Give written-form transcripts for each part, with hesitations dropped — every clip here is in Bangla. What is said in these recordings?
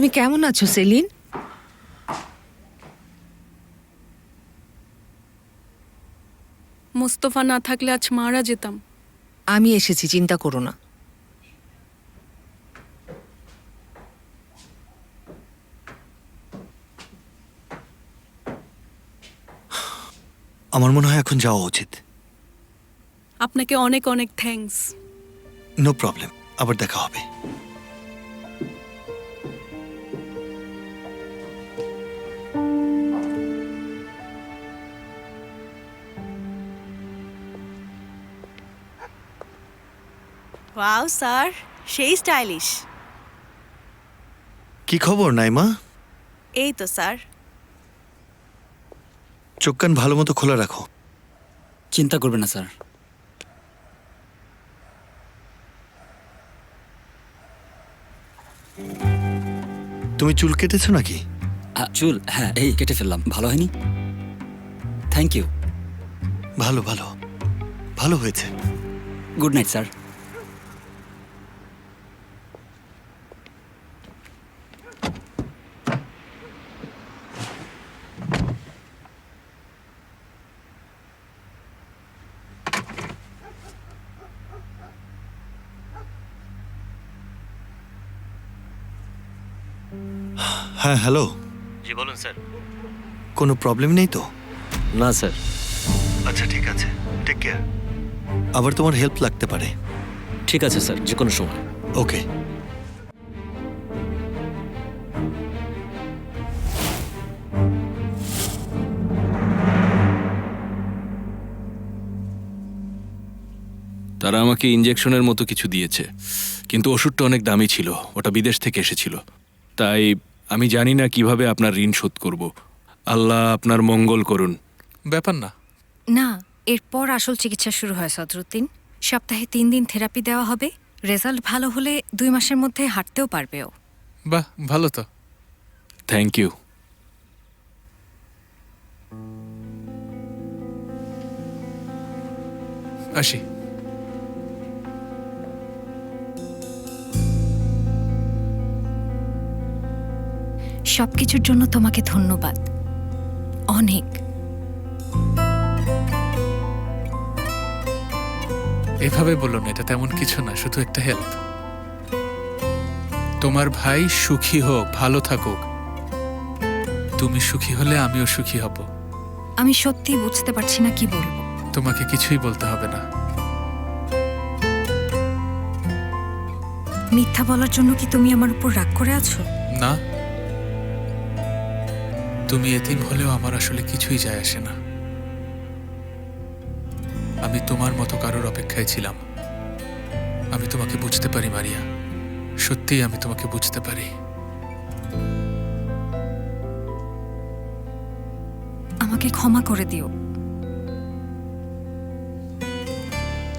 তুমি কেমন আছো সেলিন? মুস্তফা না থাকলে আজ মারা যেতাম। আমি এসেছি, চিন্তা করো না। আমার মনে হয় এখন যাওয়া উচিত। আপনাকে অনেক অনেক থ্যাঙ্কস। নো প্রবলেম, আবার দেখা হবে। ওয়াও স্যার, সেই স্টাইলিশ। কি খবর নাইমা? এই তো স্যার। চোখ কান ভালো মতো খোলা রাখো। চিন্তা করবেন না স্যার। তুমি চুল কেটেছো নাকি? চুল হ্যাঁ, এই কেটে ফেললাম। ভালো হয়নি? Thank you. ভালো ভালো ভালো হয়েছে। Good night sir. হ্যাঁ হ্যালো, জি বলুন স্যার। কোনো প্রবলেম নেই তো? না স্যার। আচ্ছা ঠিক আছে, টেক কেয়ার। আবার তোমার হেল্প লাগতে পারে। ঠিক আছে স্যার, যে কোনো সময়। ওকে। তারা আমাকে ইঞ্জেকশনের মতো কিছু দিয়েছে, কিন্তু ওষুধটা অনেক দামি ছিল, ওটা বিদেশ থেকে এসেছিল। তাই আমি জানি না কিভাবে আপনার ঋণ শোধ করব। আল্লাহ আপনার মঙ্গল করুন। ব্যাপার না। না, এরপর আসল চিকিৎসা শুরু হয় সদরুদ্দিন। সপ্তাহে 3 দিন থেরাপি দেওয়া হবে। রেজাল্ট ভালো হলে 2 মাসের মধ্যে হাঁটতেও পারবেও। বাহ, ভালো তো। Thank you. আসি। সবকিছুর জন্য তোমাকে ধন্যবাদ, অনেক। এভাবে বলো না, এটা তেমন কিছু না, শুধু একটা হেল্প। তোমার ভাই সুখী হোক, ভালো থাকুক। তুমি সুখী হলে আমিও সুখী হব। আমি সত্যি বুঝতে পারছি না কি বলবো। তোমাকে কিছুই বলতে হবে না। মিথ্যা বলার জন্য কি তুমি আমার উপর রাগ করে আছো? না, তুমি এতিম হলেও আমার আসলে কিছুই যায় আসে না। আমি তোমার মতো কারোর অপেক্ষায় ছিলাম। আমি তোমাকে বুঝতে পারি মারিয়া, সত্যিই আমি তোমাকে বুঝতে পারি। আমাকে ক্ষমা করে দিও।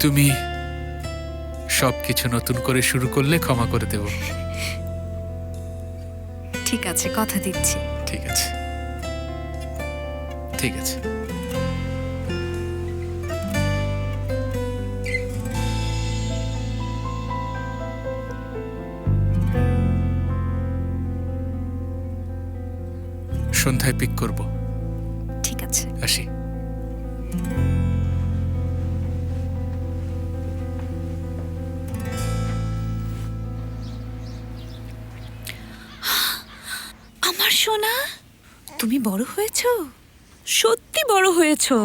তুমি সবকিছু নতুন করে শুরু করলে ক্ষমা করে দেব। ঠিক আছে, কথা দিচ্ছি। ঠিক আছে, ঠিক আছে। সন্ধ্যায় পিক করব। ঠিক আছে। আসি। আমার সোনা, তুমি বড় হয়েছো, সত্যি বড় হয়েছো।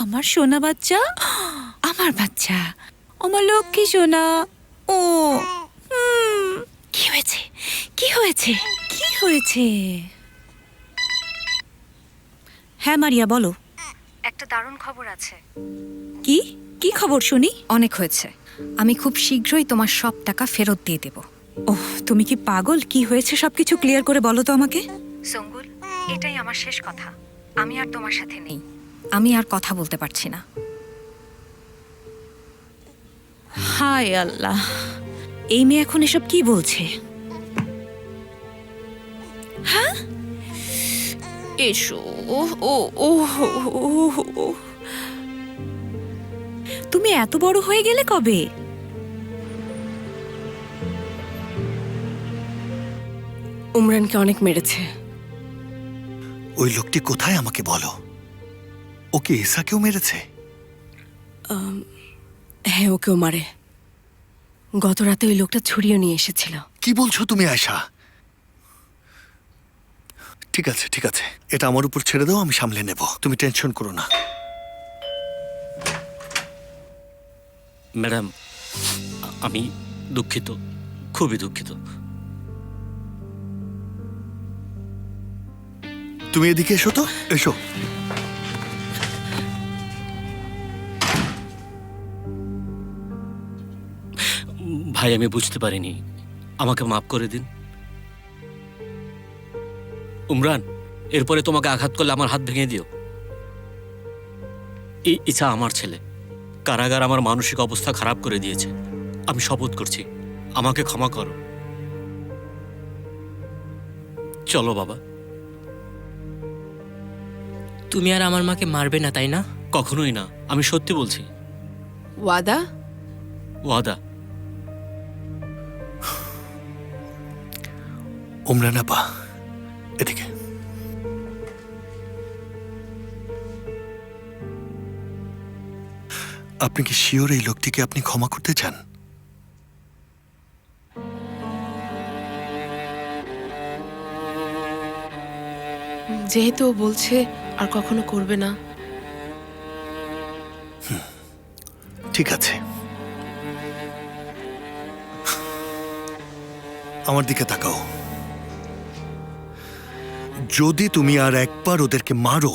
আমার সোনা বাচ্চা, আমার বাচ্চা, আমার লক্ষ্মী সোনা। ও কি হয়েছে, কি হয়েছে, কি হয়েছে? হ্যাঁ মারিয়া বলো। একটা দারুণ খবর আছে। কি কি খবর শুনি? অনেক হয়েছে। আমি খুব শীঘ্রই তোমার সব টাকা ফেরত দিয়ে দেব। ওহ, তুমি কি পাগল? কি হয়েছে সবকিছু ক্লিয়ার করে বলো তো আমাকে। সঙ্গুল, এটাই আমার শেষ কথা। আমি আর তোমার সাথে নেই। আমি আর কথা বলতে পারছি না। হায় আল্লাহ, এই মেয়ে এখন এসব কি বলছে? হ্যাঁ, এসো। ও ও ও ও, তুমি এত বড় হয়ে গেলে কবে? উমরানকে অনেক মেরেছে। ওই লোকটি কোথায় আমাকে বলো। ওকে ঈসাকেও মেরেছে? হ্যাঁ, ওকেও মারে। গত রাতে ওই লোকটা ছুরিও নিয়ে এসেছিল। কি বলছো তুমি আয়শা? ঠিক আছে ঠিক আছে, এটা আমার উপর ছেড়ে দাও, আমি সামলে নেব, তুমি টেনশন করো না। ম্যাডাম, আমি দুঃখিত, খুবই দুঃখিত। তুমি এদিকে এসো তো, এসো। ভাই, আমি বুঝতে পারিনি, আমাকে মাফ করে দিন। উমরান, এরপরে তোমাকে আঘাত করলে আমার হাত ভেঙে দিও। এই ইচ্ছা আমার ছেলে। কারাগার আমার মানসিক অবস্থা খারাপ করে দিয়েছে। আমি শপথ করছি, আমাকে ক্ষমা করো। চলো বাবা। তুমি আর আমার মাকে মারবে না, তাই না? কখনোই না, আমি সত্যি বলছি। ওয়াদা? ওয়াদা। উমরান আপা, এদিকে। আপনি কি শিওর এই লোকটিকে আপনি ক্ষমা করতে চান? যেহেতু ও বলছে আর কখনো করবে না। ঠিক আছে, আমার দিকে তাকাও। যদি তুমি আর একবার ওদেরকে মারো,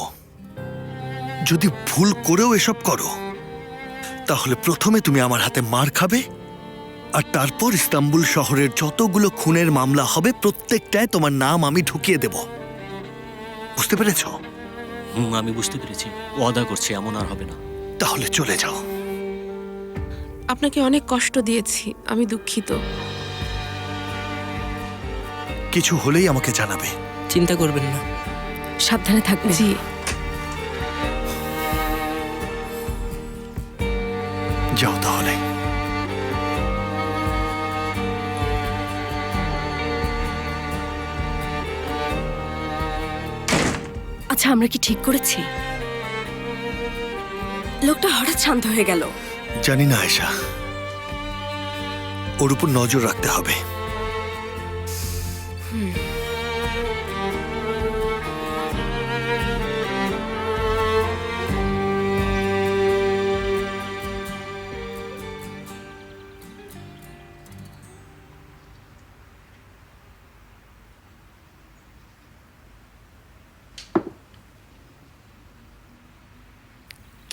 যদি ভুল করেও এসব করো, তাহলে প্রথমে তুমি আমার হাতে মার খাবে, আর তারপর ইস্তাম্বুল শহরের যতগুলো খুনের মামলা হবে প্রত্যেকটায় তোমার নাম আমি ঢুকিয়ে দেব। বুঝতে পেরেছ? আমি বুঝতে পেরেছি, ওয়াদা করছি এমন আর হবে না। তাহলে চলে যাও। আপনাকে অনেক কষ্ট দিয়েছি, আমি দুঃখিত। কিছু হলেই আমাকে জানাবে। চিন্তা করবেন না। সাবধানে থাকবে। জি। যাও তাহলে। আচ্ছা, আমরা কি ঠিক করেছি? লোকটা হঠাৎ শান্ত হয়ে গেল। জানি না আয়েশা, ওর উপর নজর রাখতে হবে।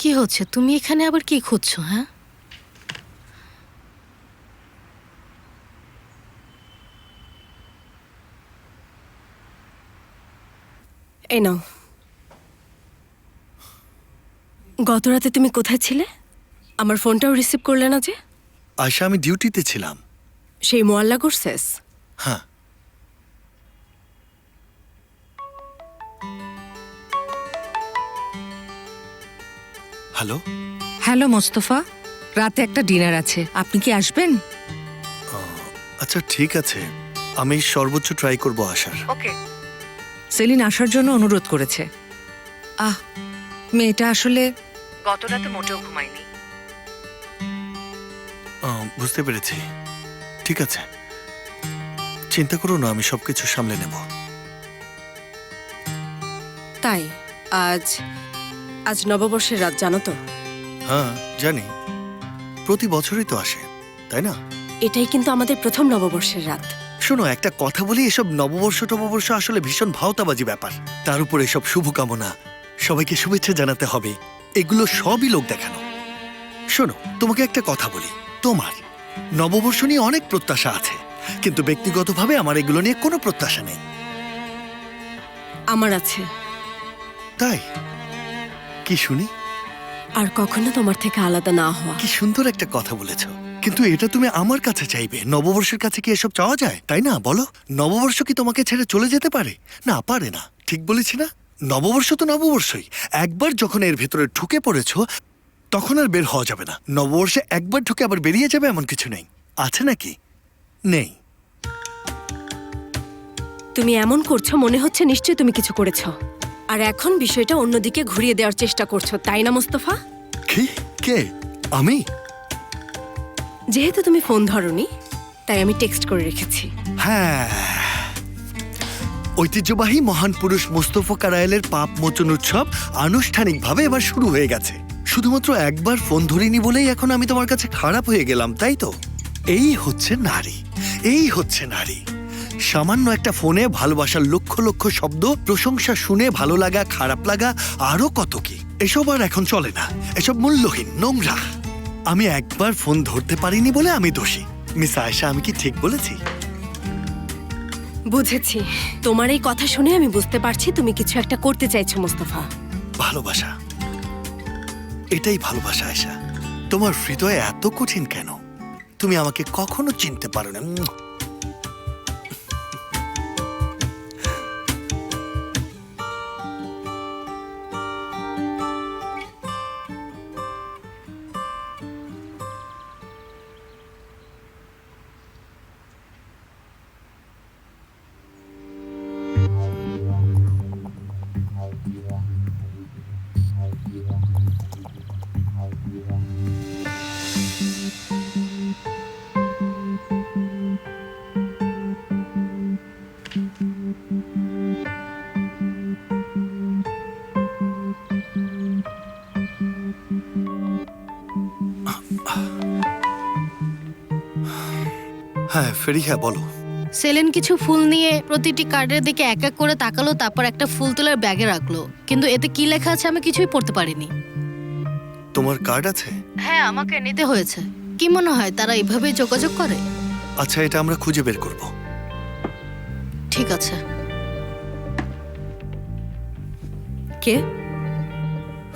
কি হচ্ছে? তুমি এখানে আবার কি খুঁজছো? হ্যাঁ, এই নাও। গত রাতে তুমি কোথায় ছিলে? আমার ফোনটাও রিসিভ করলে না যে? আয়েশা, আমি ডিউটিতে ছিলাম। সেই মোয়াল্লা কোর্সেস? হ্যাঁ। হ্যালো। হ্যালো মোস্তফা, রাতে একটা ডিনার আছে, আপনি কি আসবেন? আচ্ছা ঠিক আছে, আমি সর্বোচ্চ ট্রাই করব আসার। ওকে। সেলিন আসার জন্য অনুরোধ করেছে। মেয়েটা আসলে গত রাতে মোটেও ঘুমায়নি। বুঝতে পেরেছি, ঠিক আছে, চিন্তা করো না, আমি সবকিছু সামলে নেব। তাই আজ আজ নববর্ষের রাত, জানো তো? হ্যাঁ জানি, প্রতি বছরই তো আসে, তাই না? এটাই কিন্তু আমাদের প্রথম নববর্ষের রাত। শোনো, একটা কথা বলি, এসব নববর্ষ টববর্ষ আসলে ভীষণ ভাওতাবাজি ব্যাপার। তার উপর এসব শুভকামনা, সবাইকে শুভেচ্ছা জানাতে হবে, এগুলো সবই লোক দেখানো। শোনো, তোমাকে একটা কথা বলি, তোমার নববর্ষ নিয়ে অনেক প্রত্যাশা আছে, কিন্তু ব্যক্তিগতভাবে আমার এগুলো নিয়ে কোনো প্রত্যাশা নেই। আমার আছে। তাই? কি শুনি? আর কখনো তোমার থেকে আলাদা না হওয়া। কি সুন্দর একটা কথা বলেছো, কিন্তু এটা তুমি আমার কাছে চাইবে? নববর্ষের কাছে কি এসব চাওয়া যায়? তাই না, বলো? নববর্ষ কি তোমাকে ছেড়ে চলে যেতে পারে? না, পারে না। ঠিক বলেছি না? নববর্ষ তো নববর্ষই, একবার যখন এর ভেতরে ঢুকে পড়েছো তখন আর বের হওয়া যাবে না। নববর্ষে একবার ঢুকে আবার বেরিয়ে যাবে এমন কিছু নেই, আছে নাকি? নেই। তুমি এমন করছো মনে হচ্ছে নিশ্চয়ই তুমি কিছু করেছো, আর এখন বিষয়টা অন্যদিকে ঘুরিয়ে দেওয়ার চেষ্টা করছো, তাই না মোস্তফা? কি? কে? আমি? যেহেতু তুমি ফোন ধরোনি, তাই আমি টেক্সট করে রেখেছি। হ্যাঁ, ঐতিহ্যবাহী মহান পুরুষ মোস্তফা কারায়েলের পাপ মোচন উৎসব আনুষ্ঠানিকভাবে এবার শুরু হয়ে গেছে। শুধুমাত্র একবার ফোন ধরিনি বলেই এখন আমি তোমার কাছে খারাপ হয়ে গেলাম, তাই তো? এই হচ্ছে নারী, এই হচ্ছে নারী। সামান্য একটা ফোনে ভালোবাসার লক্ষ লক্ষ শব্দ, প্রশংসা শুনে ভালো লাগা, খারাপ লাগা, আরো কত কি। এসব আর এখন চলে না, এসব মূল্যহীন, নোংরা। আমি একবার ফোন ধরতে পারিনি বলে আমি দোষী। মিস আয়েশা, আমি কি ঠিক বলেছি? বুঝেছি। তোমার এই কথা শুনে আমি বুঝতে পারছি তুমি কিছু একটা করতে চাইছো মোস্তফা। ভালোবাসা, এটাই ভালোবাসা। আয়েশা, তোমার হৃদয় এত কঠিন কেন? তুমি আমাকে কখনো চিনতে পারো না। হ্যাঁ ফেরিহা, বলো। সেলেন কিছু ফুল নিয়ে প্রতিটি কার্ডের দিকে এক এক করে তাকালো, তারপর একটা ফুল তোলার ব্যাগে রাখলো, কিন্তু এতে কি লেখা আছে আমি কিছুই পড়তে পারিনি। তোমার কার্ড আছে? হ্যাঁ, আমাকে নিতে হয়েছে। কি মনে হয় তারা এইভাবেই যোগাযোগ করে? আচ্ছা, এটা আমরা খুঁজে বের করব। ঠিক আছে। কে?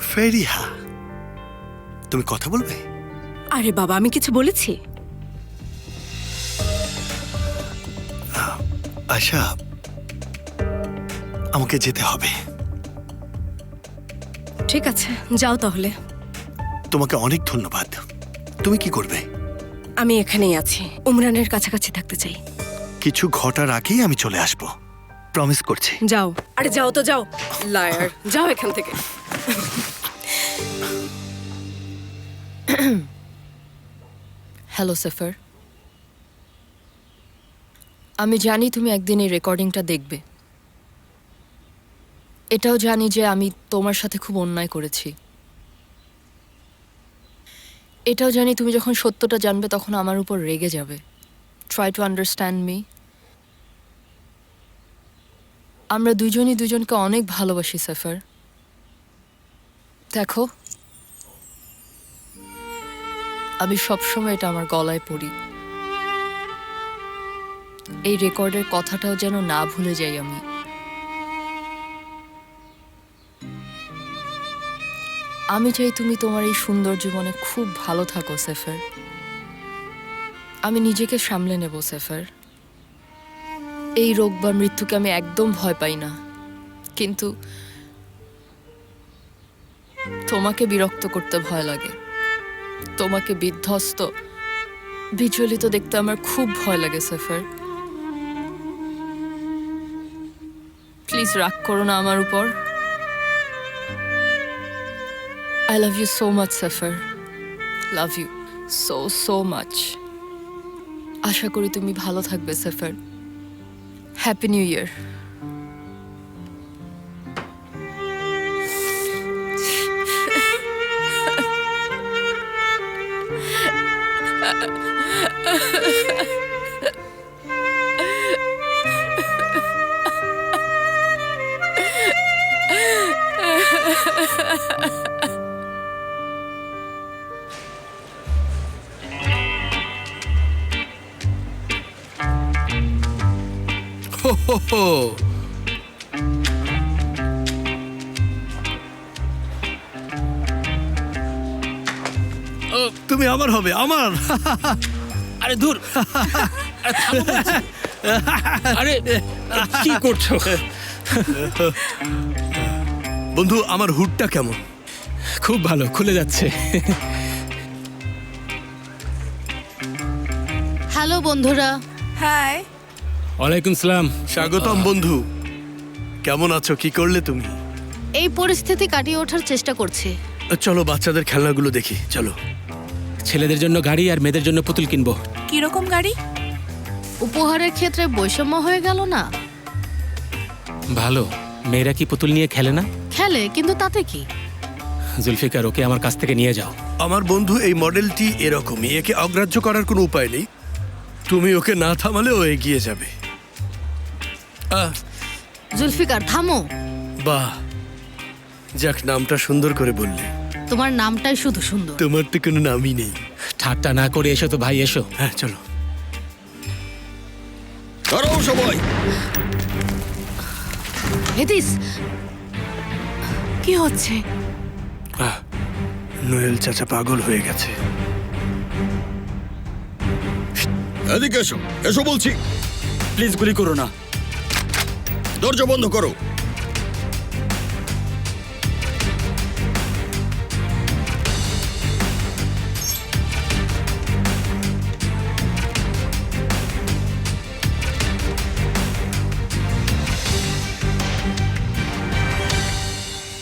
ফেরিহা, তুমি কথা বলবে? আরে বাবা, আমি কিছু বলেছি? আশা, আমাকে যেতে হবে। ঠিক আছে, যাও তাহলে। তোমাকে অনেক ধন্যবাদ। তুমি কি করবে? আমি এখানেই আছি, উমরানের কাছাকাছি থাকতে চাই। কিছু ঘটার আগেই আমি চলে আসব, প্রমিস করছি। যাও। আরে যাও তো, যাও। লায়ার, যাও এখান থেকে। হ্যালো সেফার, আমি জানি তুমি একদিন এই রেকর্ডিংটা দেখবে। এটাও জানি যে আমি তোমার সাথে খুব অন্যায় করেছি। এটাও জানি তুমি যখন সত্যটা জানবে তখন আমার উপর রেগে যাবে। Try to understand me. আমরা দুজনই দুজনকে অনেক ভালোবাসি সেফার। দেখো, আমি সবসময় এটা আমার গলায় পড়ি। এই রেকর্ডের কথাটাও যেন না ভুলে যাই আমি। আমি চাই তুমি তোমার এই সুন্দর জীবনে খুব ভালো থাকো সেফার। আমি নিজেকে সামলে নেব সেফার। এই রোগ বা মৃত্যুকে আমি একদম ভয় পাই না, কিন্তু তোমাকে বিরক্ত করতে ভয় লাগে। তোমাকে বিধ্বস্ত, বিচলিত দেখতে আমার খুব ভয় লাগে সেফার। প্লিজ রাগ করো না আমার উপর। I love you so much, Safar. Love you so much. আশা করি তুমি ভালো থাকবে সাফার। Happy new year. তুমি আমার হবে, আমার। আরে দূর, আরে কি করছো? বন্ধু, আমার হুডটা কেমন? খুব ভালো, খুলে যাচ্ছে। হ্যালো বন্ধুরা। হাই। ওয়ালাইকুম সালাম। স্বাগতম বন্ধু। কেমন আছো? কি করলে তুমি? এই পরিস্থিতি কাটিয়ে ওঠার চেষ্টা করছি। চলো বাচ্চাদের খেলনাগুলো দেখি, চলো। ছেলেদের জন্য গাড়ি আর মেয়েদের জন্য পুতুল কিনবো। কিরকম গাড়ি? উপহারের ক্ষেত্রে বৈষম্য হয়ে গেল না? ভালো, মেয়েরা কি পুতুল নিয়ে খেলে না? খেলে, কিন্তু তাতে কি? জুলফিকার, ওকে আমার কাছ থেকে নিয়ে যাও। আমার বন্ধু এই মডেলটি এরকমই, একে অগ্রাহ্য করার কোনো উপায় নেই। তুমি ওকে না থামালে ও এগিয়ে যাবে। জুলফিকার, থামো। বাহ, যাক, নামটা সুন্দর করে বললে। তোমার নামটাই শুধু সুন্দর। তোমার তো কোনো নামই নেই। ঠাট্টা না করে এসো তো ভাই, এসো। হ্যাঁ, চলো। সবাই হেদিস, কি হচ্ছে? নোয়েল চাচা পাগল হয়ে গেছে। এদিকে এসো, এসো বলছি। প্লিজ গুলি করো না। দরজা বন্ধ করো।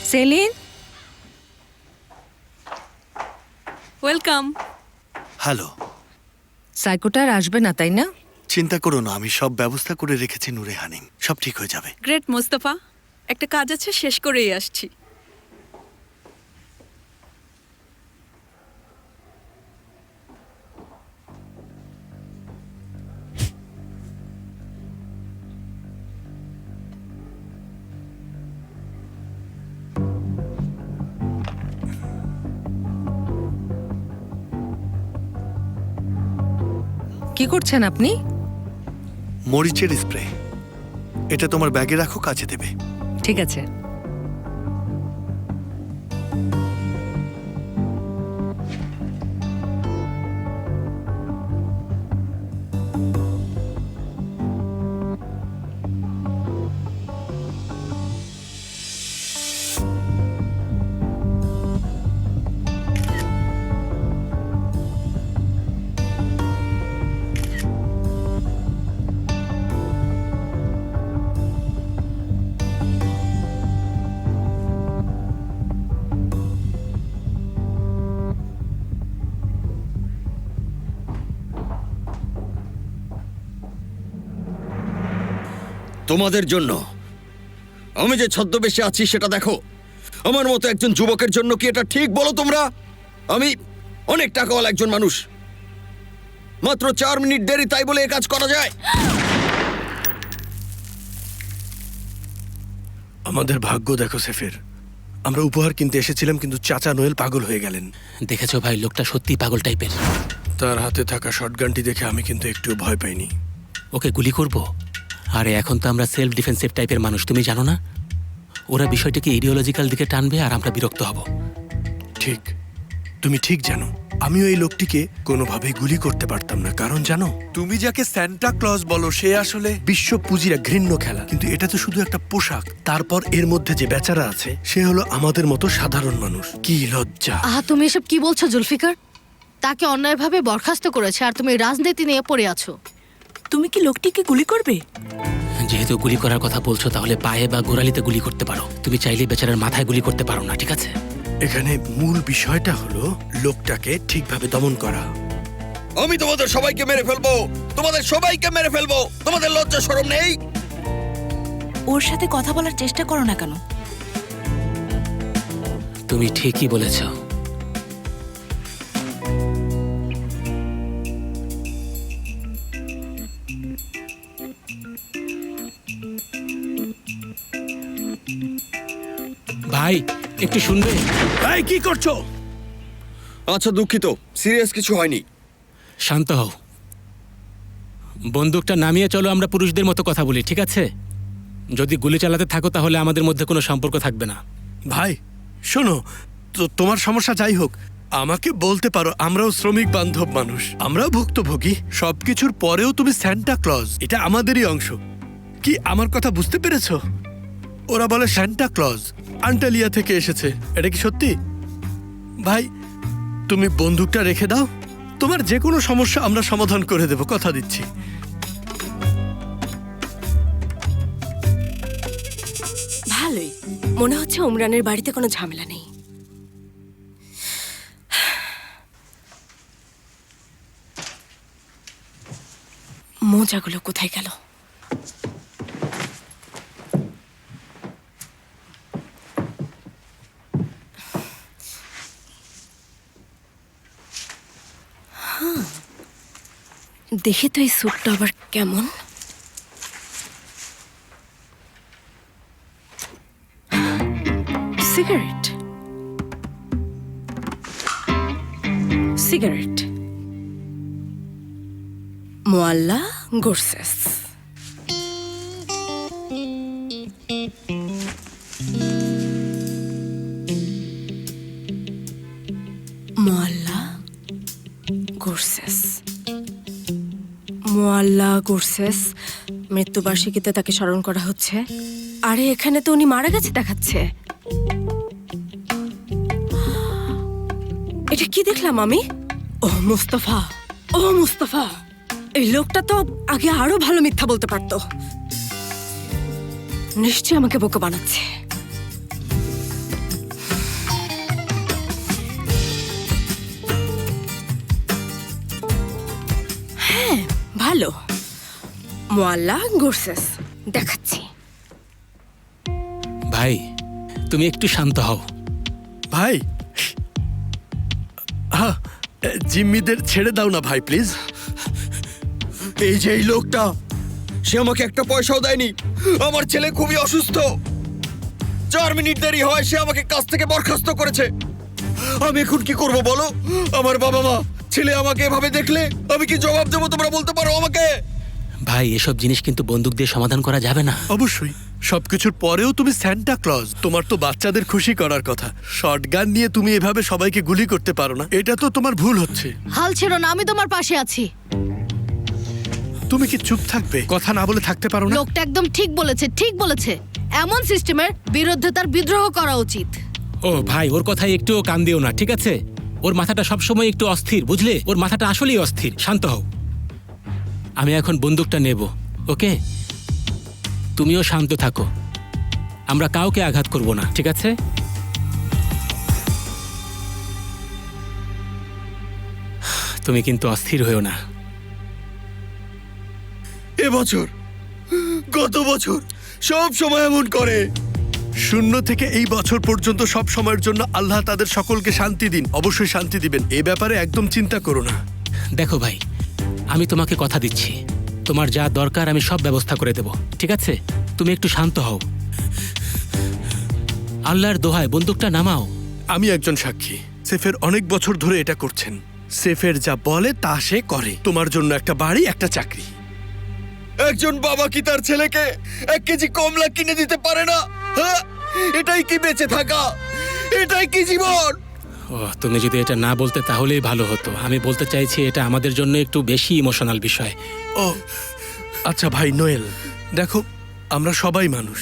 Saline, welcome. হ্যালো। সাইকোটা আর আসবে না, তাই না? চিন্তা করো না, আমি সব ব্যবস্থা করে রেখেছি নূরে হানিম, সব ঠিক হয়ে যাবে। গ্রেট মোস্তফা, একটা কাজ আছে, শেষ করেই আসছি। কি করছেন আপনি? মরিচের স্প্রে, এটা তোমার ব্যাগে রাখো, কাজে দেবে। ঠিক আছে। তোমাদের জন্য আমি যে ছদ্মবেশে আছি সেটা দেখো। আমার মতো একজন যুবকের জন্য কি এটা ঠিক বলো তোমরা? আমি অনেক টাকাওয়ালা একজন মানুষ, মাত্র 4 মিনিট দেরি, তাই বলে এই কাজ করা যায়? আমাদের ভাগ্য দেখো সেফের, আমরা উপহার কিনতে এসেছিলাম, কিন্তু চাচা নোয়েল পাগল হয়ে গেলেন। দেখেছো ভাই, লোকটা সত্যি পাগল টাইপের। তার হাতে থাকা শটগানটি দেখে আমি কিন্তু একটু ভয় পাইনি। ওকে গুলি করব? আরে এখন তো আমরা সেলফ ডিফেন্সিভ টাইপের মানুষ, তুমি জানো না? ওরা বিষয়টাকে ইডিওলজিক্যাল দিকে টানবে আর আমরা বিরক্ত হব। ঠিক, তুমি ঠিক জানো। আমিও এই লোকটিকে কোনোভাবে গুলি করতে পারতাম না, কারণ জানো, তুমি যাকে সান্টা ক্লজ বলো সে আসলে বিশ্ব পুঁজির এক ঘৃণ্য খেলা, কিন্তু এটা তো শুধু একটা পোশাক। তারপর এর মধ্যে যে বেচারা আছে সে হলো আমাদের মতো সাধারণ মানুষ। কি লজ্জা! তুমি এসব কি বলছো জুলফিকার? তাকে অন্যায়ভাবে বরখাস্ত করেছে আর তুমি রাজনীতি নিয়ে পড়ে আছো। তুমি কি লোকটিকে গুলি করবে? যেহেতু গুলি করার কথা বলছো, তাহলে পায়ে বা গোড়ালিতে গুলি করতে পারো। তুমি চাইলে বেচারার মাথায় গুলি করতে পারো না, ঠিক আছে? এখানে মূল বিষয়টা হলো লোকটাকে ঠিকভাবে দমন করা। আমি তোমাদের সবাইকে মেরে ফেলবো, তোমাদের সবাইকে মেরে ফেলবো। তোমাদের লজ্জা শরম নেই? ওর সাথে কথা বলার চেষ্টা করো না কেন? তুমি ঠিকই বলেছো। ভাই, একটু শুনবে? এই, কি করছো? আচ্ছা, দুঃখিত, সিরিয়াস কিছু হয়নি। শান্ত হও। বন্দুকটা নামিয়ে চলো, আমরা পুরুষদের মতো কথা বলি, ঠিক আছে? যদি গুলি চালাতে থাকো তাহলে আমাদের মধ্যে কোনো সম্পর্ক থাকবে না। ভাই শোনো, তো তোমার সমস্যা যাই হোক, আমাকে বলতে পারো, আমরাও শ্রমিক বান্ধব মানুষ, আমরাও ভুক্তভোগী। সবকিছুর পরেও তুমি সান্টা ক্লজ, এটা আমাদেরই অংশ। কি আমার কথা বুঝতে পেরেছো? ওরা বলে সান্টা ক্লজ আন্টালিয়া থেকে এসেছে, এটা কি সত্যি? ভাই তুমি বন্দুকটা রেখে দাও, তোমার যে কোনো সমস্যা আমরা সমাধান করে দেব, কথা দিচ্ছি। মনে হচ্ছে উমরানের বাড়িতে কোনো ঝামেলা নেই। মোজাগুলো কোথায় গেল? দেখি তো এই স্যুটটা আবার কেমন। Cigarette, cigarette, মোয়াল্লা গোরসেস। মোয়াল্লা গোরসেস, মোয়াল্লা গোরসেস। মৃত্যুবার্ষিকীতে তাকে স্মরণ করা হচ্ছে। আরে এখানে তো উনি মারা গেছে দেখাচ্ছে। এটা কি দেখলাম আমি? ও মুস্তাফা, ও মুস্তাফা। এই লোকটা তো আগে আরো ভালো মিথ্যা বলতে পারতো। নিশ্চয়ই আমাকে বোকা বানাচ্ছে। হ্যাঁ ভালো, মোয়াল্লা গোরসেস দেখাচ্ছি। ভাই তুমি একটু শান্ত হও। ভাই, জিম্মিদের ছেড়ে দাও না ভাই, প্লিজ। এই যে এই লোকটা, সে আমাকে একটা পয়সাও দেয়নি। আমার ছেলে খুবই অসুস্থ, 4 মিনিট দেরি হয় সে আমাকে কাজ থেকে বরখাস্ত করেছে। আমি এখন কি করব বলো? আমার বাবা মা, ছেলে আমাকে এভাবে দেখলে আমি কি জবাব দেবো তোমরা বলতে পারো আমাকে? ভাই এসব জিনিস কিন্তু বন্দুক দিয়ে সমাধান করা যাবে না। অবশ্যই, সবকিছুর পরেও তুমি স্যান্টা ক্লজ। তোমার তো বাচ্চাদের খুশি করার কথা। শটগান নিয়ে তুমি এভাবে সবাইকে গুলি করতে পারো না। এটা তো তোমার ভুল হচ্ছে। হাল ছেড়ো না, আমি তোমার পাশে আছি। তুমি কি চুপ থাকবে? কথা না বলে থাকতে পারো না? লোকটা একদম ঠিক বলেছে, ঠিক বলেছে। এমন সিস্টেমের বিরুদ্ধে তার বিদ্রোহ করা উচিত। ও ভাই, ওর কথায় একটুও কান দিও না, ঠিক আছে? ওর মাথাটা সবসময় একটু অস্থির, বুঝলে? ওর মাথাটা আসলেই অস্থির। শান্ত হও। আমি এখন বন্দুকটা নেব, ওকে? তুমিও শান্ত থাকো। আমরা কাউকে আঘাত করব না, ঠিক আছে? তুমি কিন্তু অস্থির হয়েও না। এবছর, গত বছর সব সময় এমন করে। 0 থেকে এই বছর পর্যন্ত সব সময়ের জন্য আল্লাহ তাদের সকলকে শান্তি দিন। অবশ্যই শান্তি দিবেন, এ ব্যাপারে একদম চিন্তা করো না। দেখো ভাই, আমি তোমাকে কথা দিচ্ছি, তোমার যা দরকার আমি সব ব্যবস্থা করে দেব, ঠিক আছে? তুমি একটু শান্ত হও। আল্লাহর দোহায় বন্দুকটা নামাও। আমি একজন সাক্ষী। সেফের অনেক বছর ধরে এটা করছেন। সেফের যা বলে তা সে করে। তোমার জন্য একটা বাড়ি, একটা চাকরি। একজন বাবা কি তার ছেলেকে 1 কেজি কমলা কিনে দিতে পারে না? হ্যাঁ, এটাই কি বেঁচে থাকা? এটাই কি জীবন? ও, তুমি যদি এটা না বলতে তাহলেই ভালো হতো। আমি বলতে চাইছি এটা আমাদের জন্য একটু বেশি ইমোশনাল বিষয়। ও আচ্ছা ভাই নোয়েল, দেখো আমরা সবাই মানুষ,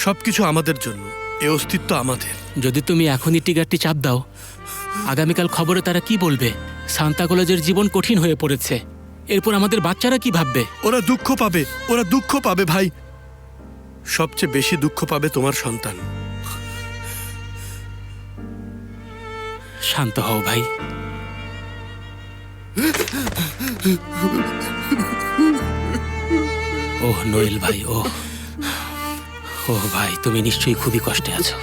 সবকিছু আমাদের জন্য, এ অস্তিত্ব আমাদের। যদি তুমি এখনই টিগারটি চাপ দাও, আগামীকাল খবরে তারা কি বলবে? সান্তা কলেজের জীবন কঠিন হয়ে পড়েছে। এরপর আমাদের বাচ্চারা কি ভাববে? ওরা দুঃখ পাবে, ওরা দুঃখ পাবে ভাই। সবচেয়ে বেশি দুঃখ পাবে তোমার সন্তান। শান্ত হও ভাই। ওহ নোয়েল ভাই, ওহ ভাই, তুমি নিশ্চয়ই খুবই কষ্টে আছো।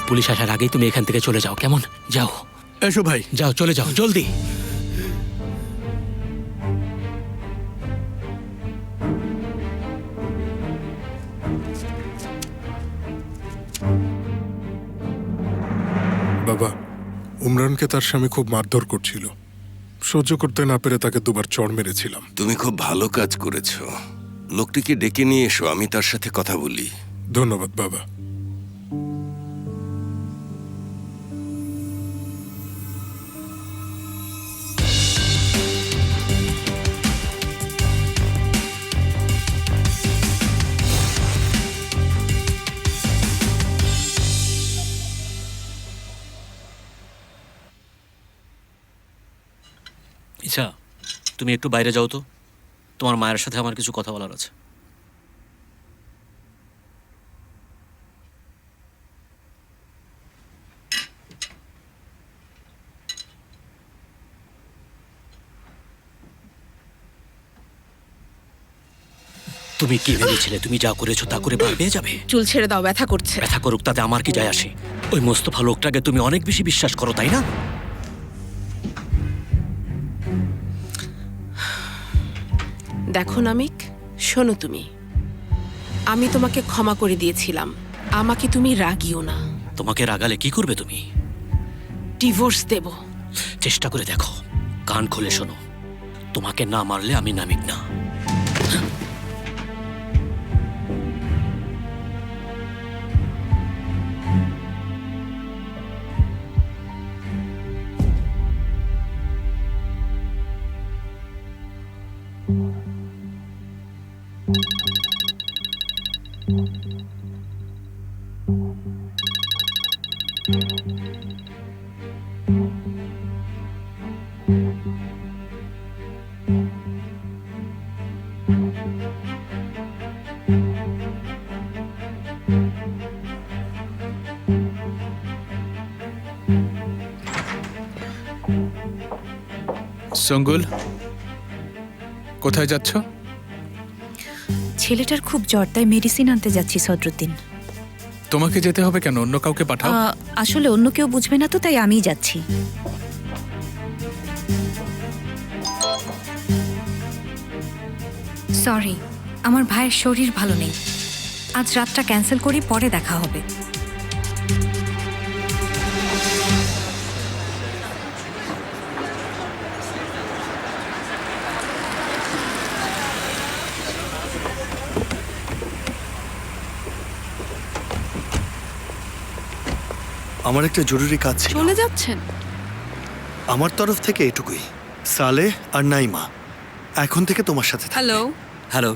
পুলিশ আসার আগেই তুমি এখান থেকে চলে যাও, কেমন? যাও, এসো ভাই, যাও, চলে যাও জলদি। বাবা, উমরানকে তার স্বামী খুব মারধর করছিল। সহ্য করতে না পেরে তাকে 2বার চড় মেরেছিলাম। তুমি খুব ভালো কাজ করেছো। লোকটিকে ডেকে নিয়ে এসো, আমি তার সাথে কথা বলি। ধন্যবাদ বাবা। ইচ্ছা, তুমি একটু বাইরে যাও তো, তোমার মায়ের সাথে আমার কিছু কথা বলার আছে। তুমি কি ভেবেছিলে তুমি যা করেছো তা করে বার পেয়ে যাবে? চুল ছেড়ে দাও, ব্যথা করছে। ব্যথা করুক, তাতে আমার কি যায় আসে? ওই মোস্তফা লোকটাকে তুমি অনেক বেশি বিশ্বাস করো, তাই না? দেখো নামিক, শোনো তুমি, আমি তোমাকে ক্ষমা করে দিয়েছিলাম, আমাকে তুমি রাগিও না। তোমাকে রাগালে কি করবে তুমি? ডিভোর্স দেব। চেষ্টা করে দেখো, কান খুলে শোনো, তোমাকে না মারলে আমি নামিক না। সঙ্গুল, কোথায় যাচ্ছ? ছেলেটার খুব জ্বর, তাই মেডিসিন আনতে যাচ্ছি সদরুদ্দিন। তোমাকে যেতে হবে কেন? অন্য কাউকে পাঠাও। আসলে অন্য কেউ বুঝবে না তো, তাই আমিই যাচ্ছি। সরি, আমার ভাইয়ের শরীর ভালো নেই। আজ রাতটা ক্যান্সেল করি, পরে দেখা হবে। আমার একটা জরুরি কাজ ছিল। চলে যাচ্ছেন? আমার তরফ থেকে এটুকুই। সালে আর নাইমা, এখন থেকে তোমার সাথে থাকবে। Hello. Hello.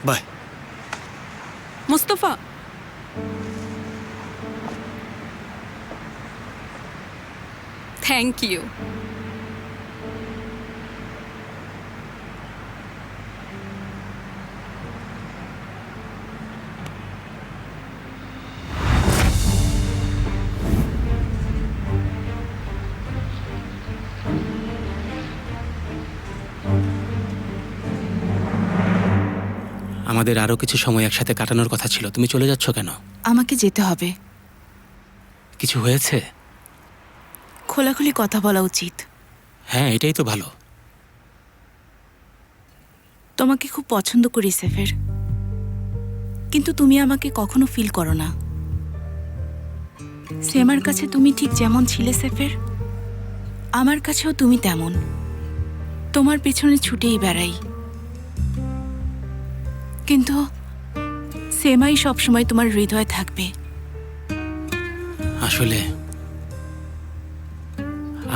Bye. Mustafa, thank you. আমাদের আরো কিছু সময় একসাথে কাটানোর কথা ছিল, তুমি চলে যাচ্ছ কেন? আমাকে যেতে হবে। কিছু হয়েছে? খোলাখুলি কথা বলা উচিত। হ্যাঁ, এটাই তো ভালো। তোমাকে খুব পছন্দ করি সেফের, কিন্তু তুমি আমাকে কখনো ফিল করো না। সেমার কাছে তুমি ঠিক যেমন ছিলে সেফের, আমার কাছেও তুমি তেমন। তোমার পেছনে ছুটেই বেড়াই, কিন্তু সেমাই সবসময় তোমার হৃদয়ে থাকবে। আসলে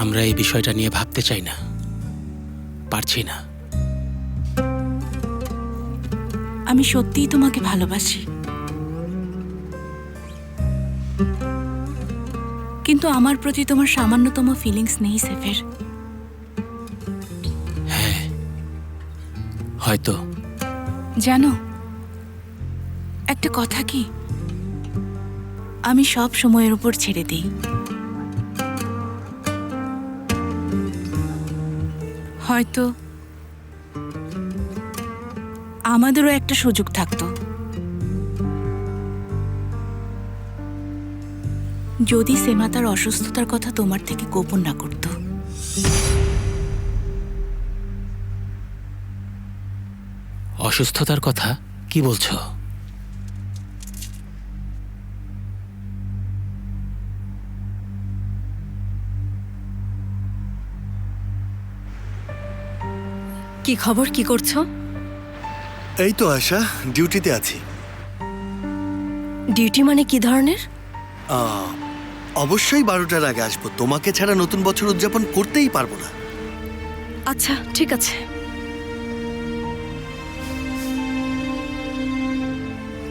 আমরা এই বিষয়টা নিয়ে ভাবতে চাই না, পারছি না। আমি সত্যিই তোমাকে ভালোবাসি, কিন্তু আমার প্রতি তোমার সামান্যতম ফিলিংস নেই সেফের। হ্যাঁ, হয়তো। জানো একটা কথা কি, আমি সব সময়ের উপর ছেড়ে দিই। হয়তো আমাদেরও একটা সুযোগ থাকতো, যদি সেমা তার অসুস্থতার কথা তোমার থেকে গোপন না করত। অসুস্থতার কথা কি বলছো? কি খবর, কি করছো? এই তো আশা, ডিউটিতে আছি। ডিউটি মানে কি ধরনের? অবশ্যই 12টার আগে আসবো, তোমাকে ছাড়া নতুন বছর উদযাপন করতেই পারবো না। আচ্ছা, ঠিক আছে।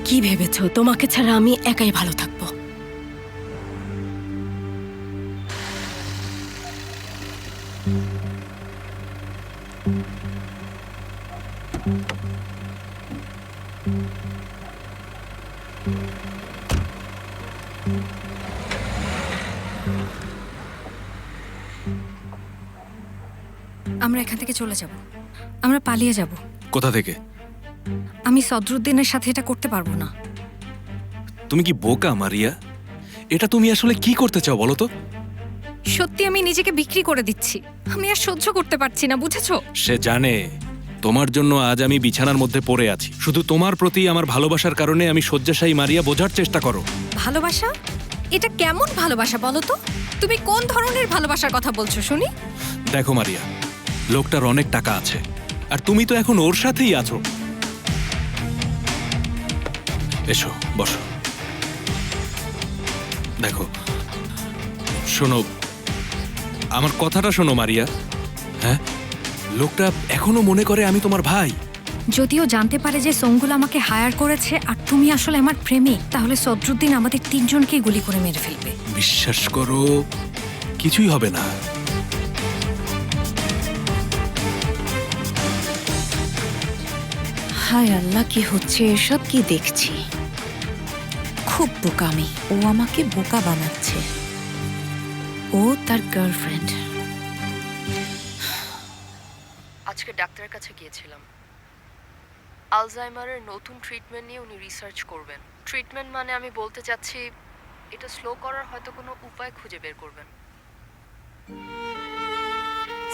কি ভেবেছো তোমাকে ছাড়া আমি একাই ভালো থাকবো? আমরা এখান থেকে চলে যাব, আমরা পালিয়ে যাব। কোথা থেকে? আমি সদরুদ্দিনের সাথে এটা করতে পারবো না। তুমি কি বোকা মারিয়া? এটা তুমি আসলে কি করতে চাও বলো তো? সত্যি আমি নিজেকে বিক্রি করে দিচ্ছি। আমি আর সহ্য করতে পারছি না, বুঝেছো? সে জানে তোমার জন্য আজ আমি বিছানার মধ্যে পড়ে আছি। শুধু তোমার প্রতি আমার ভালোবাসার কারণে আমি শয্যাশায়ী মারিয়া, বোঝার চেষ্টা করো। ভালোবাসা? এটা কেমন ভালোবাসা বলো তো? তুমি কোন ধরনের ভালোবাসার কথা বলছো শুনি? দেখো মারিয়া, লোকটার অনেক টাকা আছে আর তুমি তো এখন ওর সাথেই আছো। এসো বসো। দেখো, শোনো, আমার কথাটা শোনো মারিয়া। হ্যাঁ, লোকটা এখনো মনে করে আমি তোমার ভাই। যদিও জানতে পারে যে সঙ্গুল আমাকে হায়ার করেছে আর তুমি আসলে আমার প্রেমিক, তাহলে সদরুদ্দিন আমাদের তিনজনকেই গুলি করে মেরে ফেলবে। বিশ্বাস করো, কিছুই হবে না। হায় আল্লাহ, কি হচ্ছে এসব? কি দেখছি? খুব বোকামি। ও আমাকে বোকা বানাচ্ছে। ও তার গার্লফ্রেন্ড। আজকে ডাক্তারের কাছে গিয়েছিলাম। আলজাইমারের নতুন ট্রিটমেন্ট নিয়ে উনি রিসার্চ করবেন। ট্রিটমেন্ট মানে আমি বলতে চাচ্ছি এটা স্লো করার হয়তো কোনো উপায় খুঁজে বের করবেন।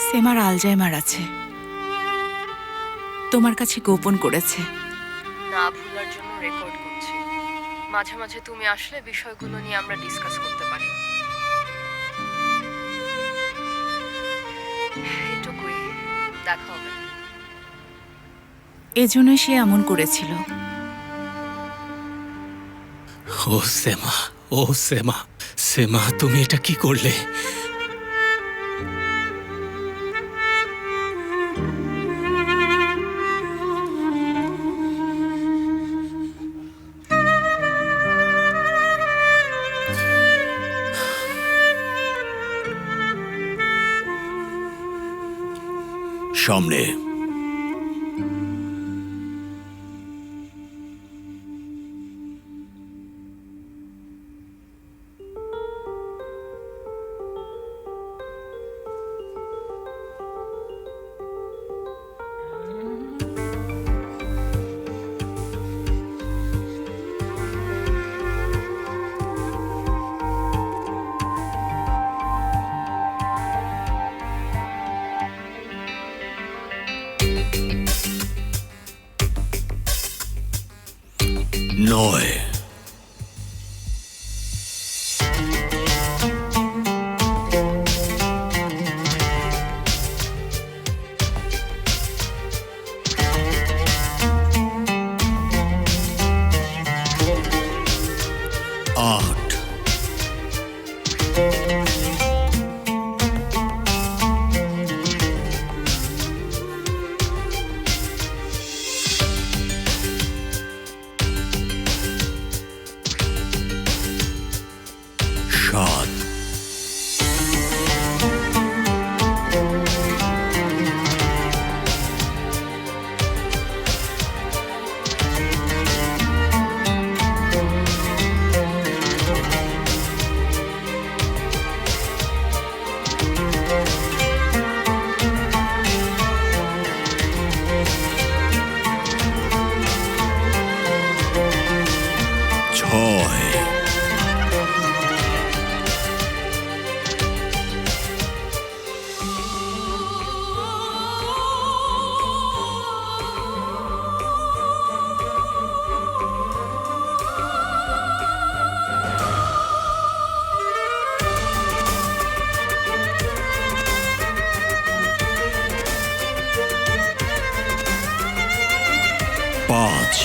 সেমার আলজাইমার আছে, তোমার কাছে গোপন করেছে। না ভুলার জন্য রেকর্ড করছি। মাঝে মাঝে তুমি আসলে বিষয়গুলো নিয়ে আমরা ডিসকাস করতে পারি। এটুকুই, দেখা হবে। এজন্যই সে এমন করেছিল। ও সেমা, ও সেমা, সেমা তুমি এটা কি করলে? সামনে। নয়। আট। সাত। ছয়। পাঁচ।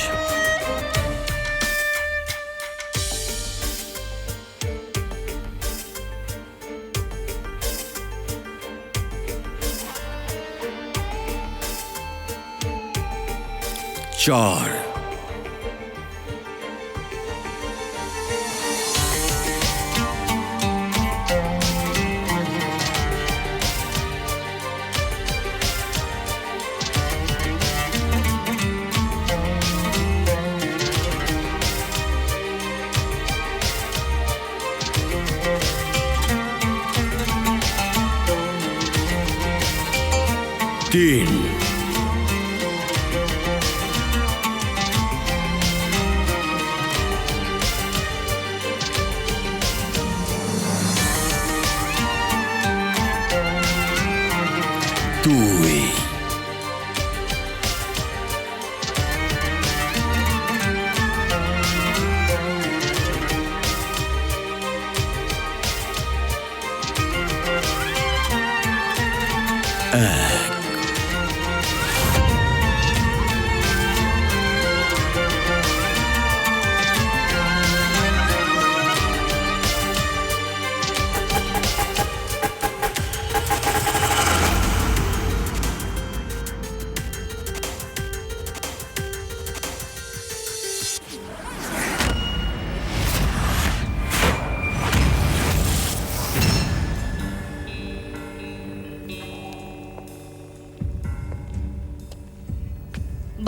চার। তিন।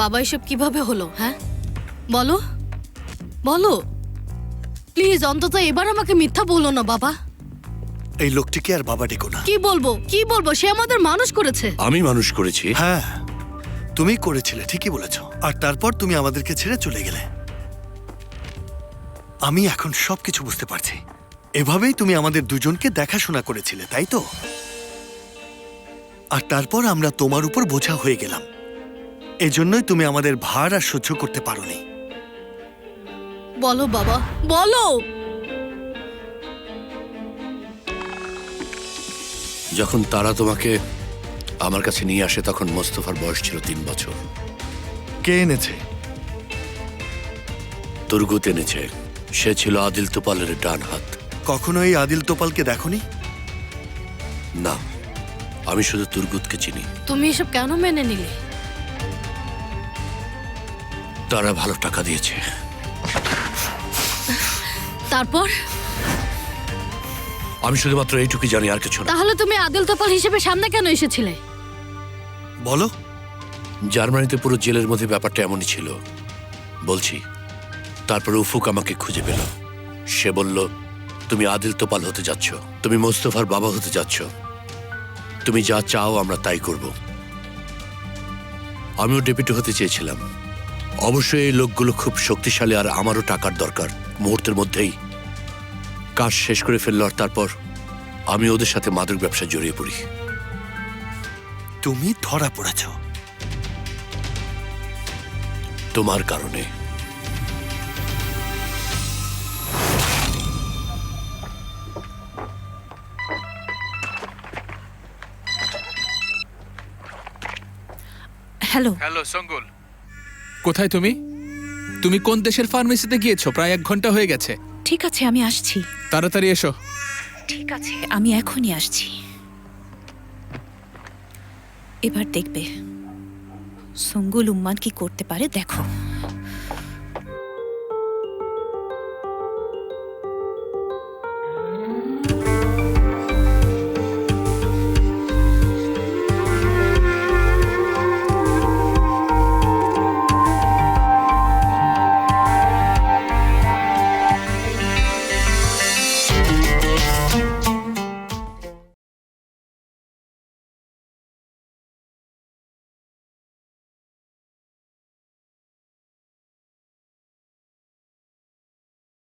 বাবা এসব কিভাবে হলো? হ্যাঁ বলো বলো প্লিজ, অন্তত এবার আমাকে মিথ্যা বলো না বাবা। এই লোকটিকে আর বাবা ডেকো না। কি বলবো, সে আমাদের মানুষ করেছে। আমি মানুষ করেছি। হ্যাঁ, তুমি করেছিলে, ঠিকই বলেছ। আর তারপর তুমি আমাদেরকে ছেড়ে চলে গেলে। আমি এখন সবকিছু বুঝতে পারছি। এভাবেই তুমি আমাদের দুজনকে দেখাশোনা করেছিলে, তাই তো? আর তারপর আমরা তোমার উপর বোঝা হয়ে গেলাম। এজন্যই তুমি আমাদের ভার আর সহ্য করতে পারোনি। বলো বাবা, বলো। যখন তারা তোমাকে আমার কাছে নিয়ে আসে তখন মোস্তফার বয়স ছিল 3 বছর। কে এনেছে? তুর্গুত এনেছে। সে ছিল আদিল তোপালের ডান হাত। কখনো এই আদিল তোপালকে দেখোনি? না, আমি শুধু তুর্গুতকে চিনি। তুমি এসব কেন মেনে নিলে? তারা ভালো টাকা দিয়েছে। তারপর? আমি শুধুমাত্র এইটুকুই জানি, আর কিছু না। তাহলে তুমি আদিল তোপাল হিসেবে সামনে কেন এসেছিলে? বলো। জার্মানিতে পুরো জেলের মধ্যে ব্যাপারটা এমনই ছিল। বলছি, তারপর উফুক আমাকে খুঁজে পেল। সে বলল, তুমি আদিল তোপাল হতে যাচ্ছ, তুমি মোস্তফার বাবা হতে যাচ্ছ, তুমি যা চাও আমরা তাই করব। আমিও ডেপুটি হতে চেয়েছিলাম। অবশ্যই এই লোকগুলো খুব শক্তিশালী আর আমারও টাকার দরকার। মুহূর্তের মধ্যেই কাজ শেষ করে ফেলল। আর তারপর আমি ওদের সাথে মাদক ব্যবসা জড়িয়ে পড়ি। তুমি ধরা পড়েছ তোমার কারণে। হ্যালো। হ্যালো সঙ্গুল, কোথায় তুমি? তুমি কোন দেশের ফার্মেসিতে গিয়েছো? প্রায় 1 ঘন্টা হয়ে গেছে। ঠিক আছে, আমি আসছি। তাড়াতাড়ি এসো। ঠিক আছে, আমি এখনই আসছি। এবার দেখবে সঙ্গুল উম্মান কি করতে পারে, দেখো।